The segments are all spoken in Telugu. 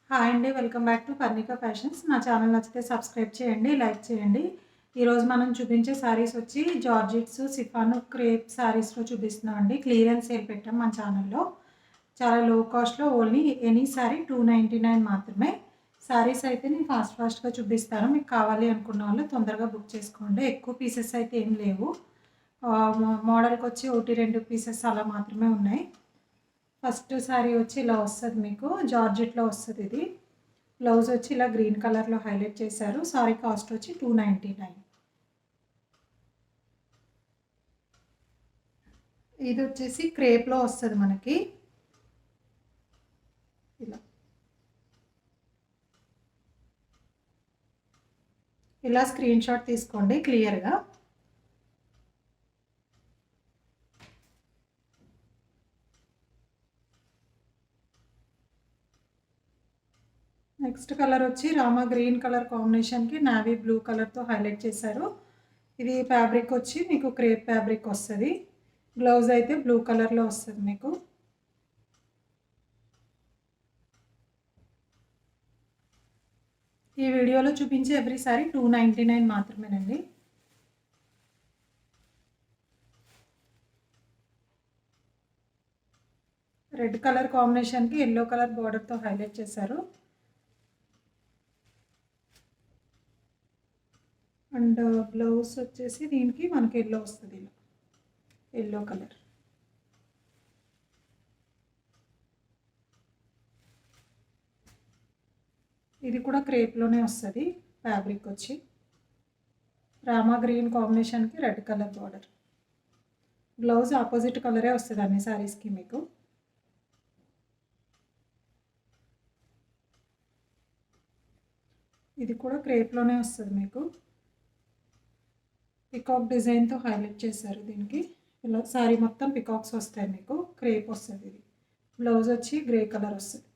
హాయ్ అండి. Welcome back to Parnika fashions. నా ఛానల్ నచ్చితే సబ్స్క్రైబ్ చేయండి, లైక్ చేయండి. ఈరోజు మనం చూపించే శారీస్ వచ్చి జార్జెట్స్, సిఫాను, క్రేప్ శారీస్‌లో చూపిస్తున్నాం అండి. క్లియరెన్స్ సేల్ పెట్టాం మన ఛానల్‌లో. చాలా లో కాస్ట్‌లో ఓన్లీ ఎనీ శారీ 299 మాత్రమే. శారీస్ అయితే నేను ఫాస్ట్‌గా చూపిస్తాను. మీకు కావాలి అనుకున్న వాళ్ళు తొందరగా బుక్ చేసుకోండి. ఎక్కువ పీసెస్ అయితే ఏం లేవు. మోడల్‌కొచ్చి 1, 2 పీసెస్ అలా మాత్రమే ఉన్నాయి. ఫస్ట్ శారీ వచ్చి ఇలా వస్తుంది, మీకు జార్జెట్లో వస్తుంది. ఇది బ్లౌజ్ వచ్చి ఇలా గ్రీన్ కలర్లో హైలైట్ చేశారు. సారీ కాస్ట్ వచ్చి 299. ఇది వచ్చేసి క్రేప్లో వస్తుంది మనకి. ఇలా ఇలా స్క్రీన్ షాట్ తీసుకోండి క్లియర్గా. నెక్స్ట్ కలర్ వచ్చి రామా గ్రీన్ కలర్ కాంబినేషన్కి నావీ బ్లూ కలర్తో హైలైట్ చేశారు. ఇది ఫ్యాబ్రిక్ వచ్చి మీకు క్రేప్ ఫ్యాబ్రిక్ వస్తుంది. బ్లౌజ్ అయితే బ్లూ కలర్లో వస్తుంది మీకు. ఈ వీడియోలో చూపించే ఎవ్రీ సారీ 299 మాత్రమేనండి. రెడ్ కలర్ కాంబినేషన్కి ఎల్లో కలర్ బార్డర్తో హైలైట్ చేశారు. అండ్ బ్లౌజ్ వచ్చేసి దీనికి మనకి ఎల్లో వస్తుంది, ఇలా ఎల్లో కలర్. ఇది కూడా క్రేప్లోనే వస్తుంది. ఫ్యాబ్రిక్ వచ్చి రామా గ్రీన్ కాంబినేషన్కి red colour border. Blouse opposite కలరే వస్తుంది అన్ని శారీస్కి మీకు. ఇది కూడా క్రేప్లోనే వస్తుంది మీకు. పికాక్ డిజైన్తో హైలైట్ చేశారు దీనికి. ఇలా శారీ మొత్తం పికాక్స్ వస్తాయి మీకు. క్రేప్ వస్తుంది ఇది. బ్లౌజ్ వచ్చి గ్రే కలర్ వస్తుంది.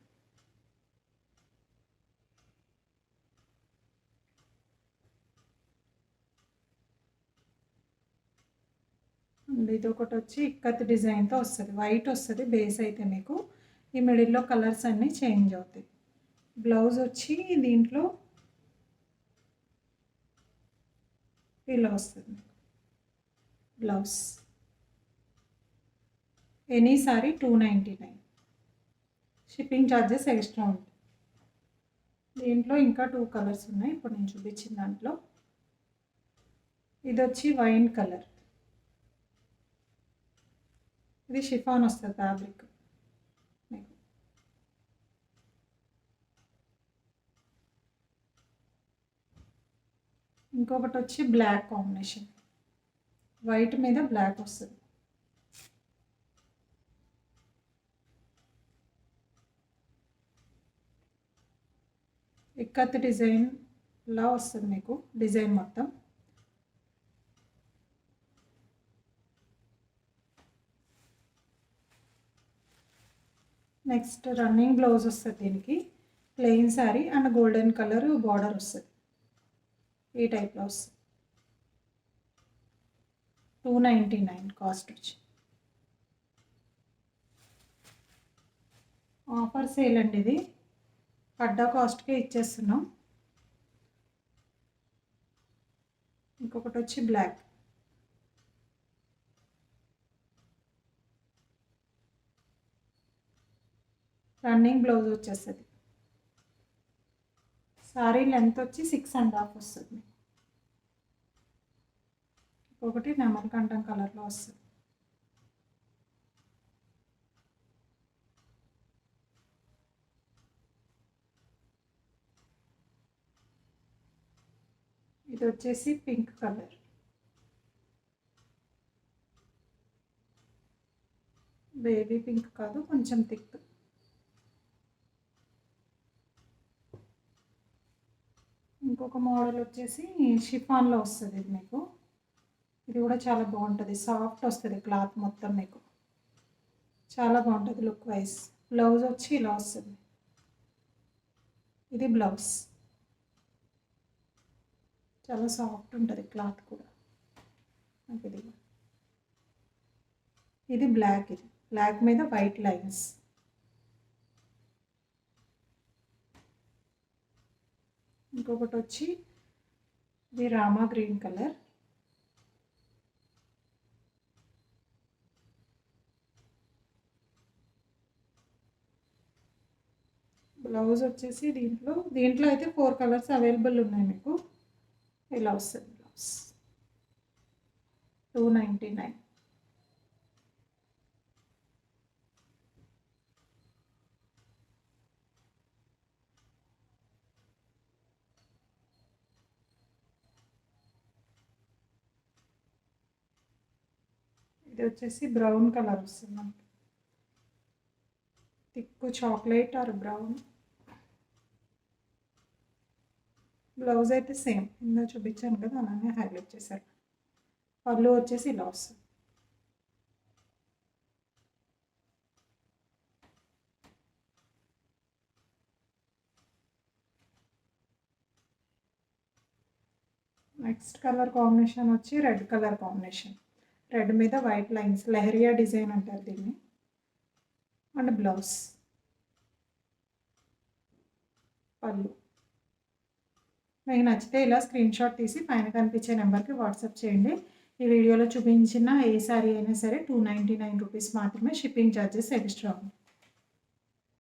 ఇది ఒకటి వచ్చి ఇక్కత్ డిజైన్తో వస్తుంది. వైట్ వస్తుంది బేస్ అయితే మీకు. ఈ మిడిల్లో కలర్స్ అన్నీ చేంజ్ అవుతాయి. బ్లౌజ్ వచ్చి దీంట్లో ఇలా వస్తుంది blouse. Any sorry 299. Shipping charges extra ఉంటాయి. దీంట్లో ఇంకా 2 కలర్స్ ఉన్నాయి ఇప్పుడు నేను చూపించిన దాంట్లో. ఇది వచ్చి వైన్ కలర్. ఇది షిఫాన్ వస్తుంది ఫ్యాబ్రిక్ మీకు. ఇంకొకటి వచ్చి బ్లాక్ కాంబినేషన్, వైట్ మీద బ్లాక్ వస్తుంది. ఇక్కత్ డిజైన్ లా వస్తుంది మీకు డిజైన్ మొత్తం. నెక్స్ట్ రన్నింగ్ బ్లౌజ్ వస్తుంది దీనికి. Plain sari and golden colour border వస్తుంది. ఈ టైప్లో వస్తుంది. 299 కాస్ట్ వచ్చి. ఆఫర్ సేల్ అండి ఇది. పడ్డా కాస్ట్కే ఇచ్చేస్తున్నాం. ఇంకొకటి వచ్చి బ్లాక్. రన్నింగ్ బ్లౌజ్ వచ్చేస్తుంది. సారీ లెంత్ వచ్చి 6.5 వస్తుంది. ఒకటి నెమలికంఠం కలర్లో వస్తుంది. ఇది వచ్చేసి పింక్ కలర్. బేబీ పింక్ కాదు, కొంచెం థిక్. ఇంకొక మోడల్ వచ్చేసి షిఫాన్లో వస్తుంది ఇది మీకు. ఇది కూడా చాలా బాగుంటుంది. సాఫ్ట్ వస్తుంది క్లాత్ మొత్తం మీకు. చాలా బాగుంటుంది లుక్ వైజ్. బ్లౌజ్ వచ్చి ఇలా వస్తుంది. ఇది బ్లౌజ్. చాలా సాఫ్ట్ ఉంటుంది క్లాత్ కూడా. ఇది బ్లాక్. ఇది బ్లాక్ మీద వైట్ లైన్స్. ఇంకొకటి వచ్చి ఇది రామా గ్రీన్ కలర్. బ్లౌజ్ వచ్చేసి దీంట్లో అయితే 4 కలర్స్ అవైలబుల్ ఉన్నాయి మీకు. ఇలా వస్తుంది బ్లౌజ్. 299. ఇది వచ్చేసి బ్రౌన్ కలర్ వస్తుంది మనకి. Thick chocolate are brown. Blouse అయితే సేమ్ ఇందా చూపించాను కదా, అలానే హైలైట్ చేశారు. పళ్ళు వచ్చేసి ఇలా వస్తుంది. నెక్స్ట్ కలర్ కాంబినేషన్ వచ్చి రెడ్ కలర్ కాంబినేషన్. రెడ్ మీద వైట్ లైన్స్, లెహరియా డిజైన్ అంటారు దీన్ని. అండ్ బ్లౌజ్, పళ్ళు. మీకు నచ్చితే ఇలా స్క్రీన్ షాట్ తీసి పైన కనిపించే నెంబర్కి వాట్సాప్ చేయండి. ఈ వీడియోలో చూపించిన ఏ సారీ అయినా సరే 299 రూపీస్ మాత్రమే. షిప్పింగ్ ఛార్జెస్ ఎక్స్ట్రా ఉంది.